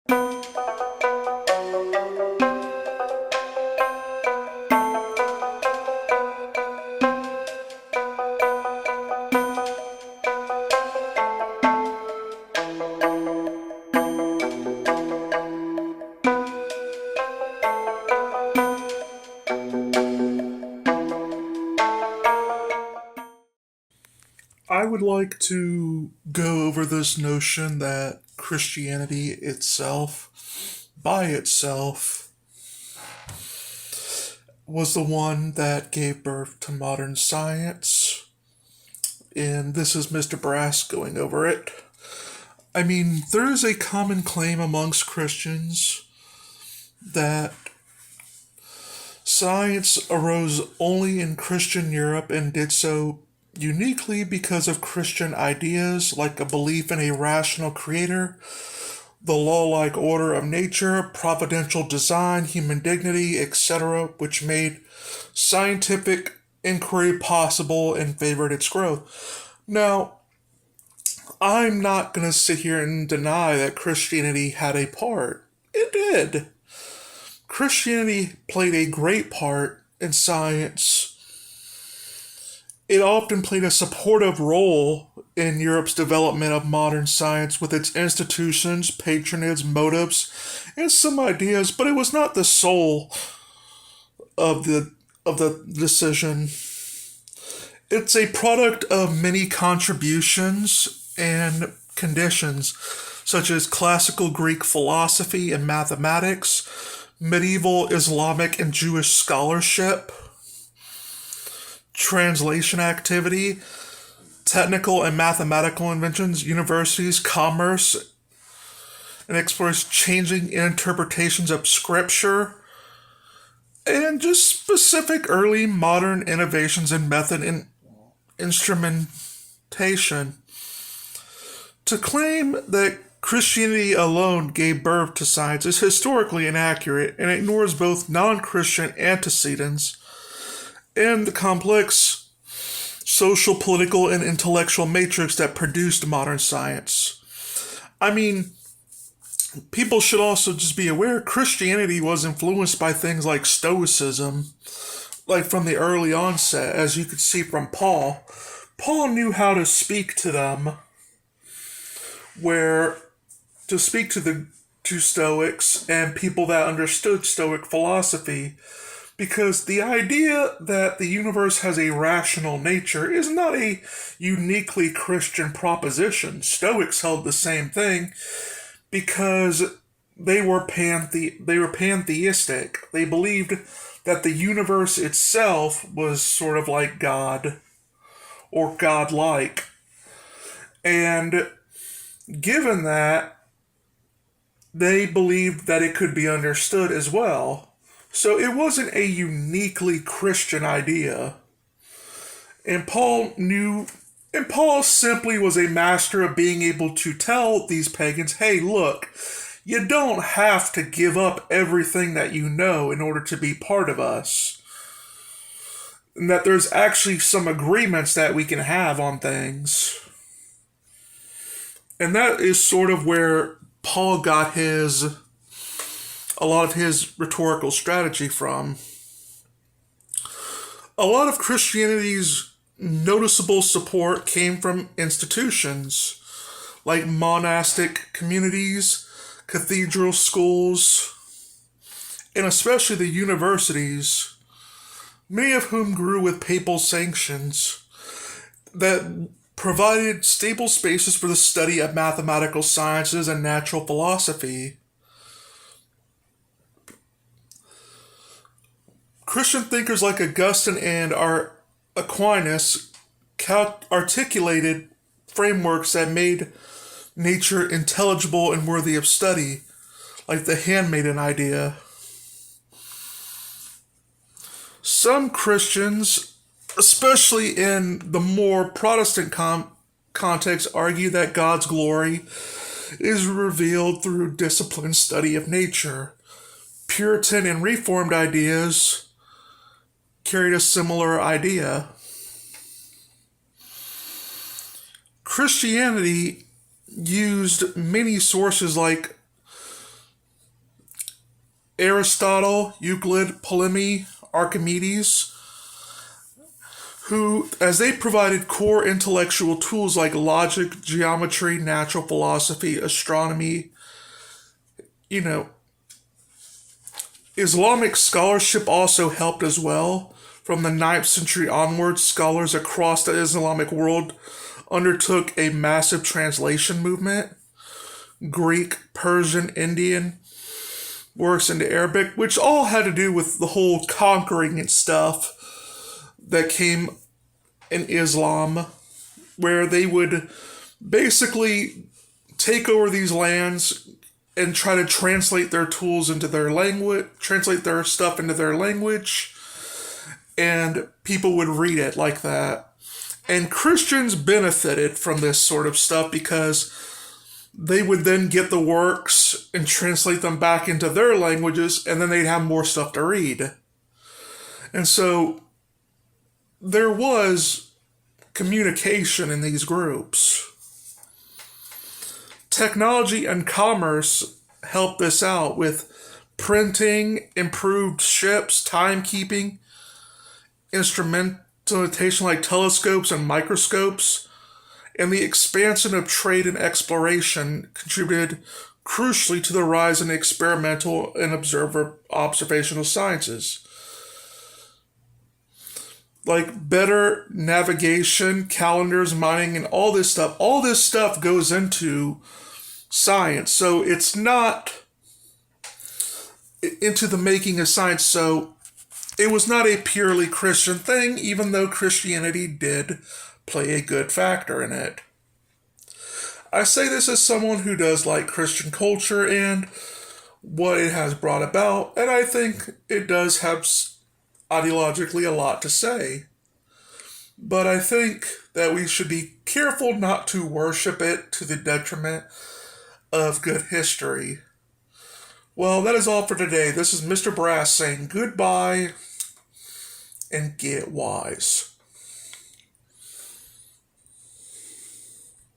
I would like to go over this notion that Christianity itself, by itself, was the one that gave birth to modern science. And this is Mr. Brass going over it. I mean, there is a common claim amongst Christians that science arose only in Christian Europe and did so uniquely because of Christian ideas like a belief in a rational creator, the law like order of nature, providential design, human dignity, etc., which made scientific inquiry possible and favored its growth. Now, I'm not going to sit here and deny that Christianity had a part. It did. Christianity played a great part in science. It often played a supportive role in Europe's development of modern science with its institutions, patronage, motives, and some ideas, but it was not the soul of the decision. It's a product of many contributions and conditions, such as classical Greek philosophy and mathematics, medieval Islamic and Jewish scholarship, translation activity, technical and mathematical inventions, universities, commerce, and explores changing interpretations of scripture, and just specific early modern innovations in method and instrumentation. To claim that Christianity alone gave birth to science is historically inaccurate and ignores both non Christian antecedents and the complex social, political, and intellectual matrix that produced modern science. I mean, people should also just be aware Christianity was influenced by things like Stoicism, like from the early onset, as you could see from Paul. Paul knew how to speak to them, where to speak to Stoics and people that understood Stoic philosophy, because the idea that the universe has a rational nature is not a uniquely Christian proposition. Stoics held the same thing because they were pantheistic. They believed that the universe itself was sort of like God or godlike. And given that, they believed that it could be understood as well. So it wasn't a uniquely Christian idea. And Paul simply was a master of being able to tell these pagans, hey, look, you don't have to give up everything that you know in order to be part of us. And that there's actually some agreements that we can have on things. And that is sort of where Paul got a lot of his rhetorical strategy from. A lot of Christianity's noticeable support came from institutions like monastic communities, cathedral schools, and especially the universities, many of whom grew with papal sanctions that provided stable spaces for the study of mathematical sciences and natural philosophy. Christian thinkers like Augustine and Aquinas articulated frameworks that made nature intelligible and worthy of study, like the handmaiden idea. Some Christians, especially in the more Protestant context, argue that God's glory is revealed through disciplined study of nature. Puritan and Reformed ideas carried a similar idea. Christianity used many sources like Aristotle, Euclid, Ptolemy, Archimedes, who, as they provided core intellectual tools like logic, geometry, natural philosophy, astronomy, you know, Islamic scholarship also helped as well. From the 9th century onwards, scholars across the Islamic world undertook a massive translation movement. Greek, Persian, Indian works into Arabic, which all had to do with the whole conquering and stuff that came in Islam, where they would basically take over these lands and try to translate their tools into their language, translate their stuff into their language, and people would read it like that. And Christians benefited from this sort of stuff because they would then get the works and translate them back into their languages, and then they'd have more stuff to read. And so there was communication in these groups. Technology and commerce helped this out with printing, improved ships, timekeeping, instrumentation like telescopes and microscopes, and the expansion of trade and exploration contributed crucially to the rise in experimental and observational sciences. Like better navigation, calendars, mining, and all this stuff. All this stuff goes into science. So it's not into the making of science. So it was not a purely Christian thing, even though Christianity did play a good factor in it. I say this as someone who does like Christian culture and what it has brought about, and I think it does have ideologically a lot to say. But I think that we should be careful not to worship it to the detriment of good history. Well, that is all for today. This is Mr. Brass saying goodbye and get wise.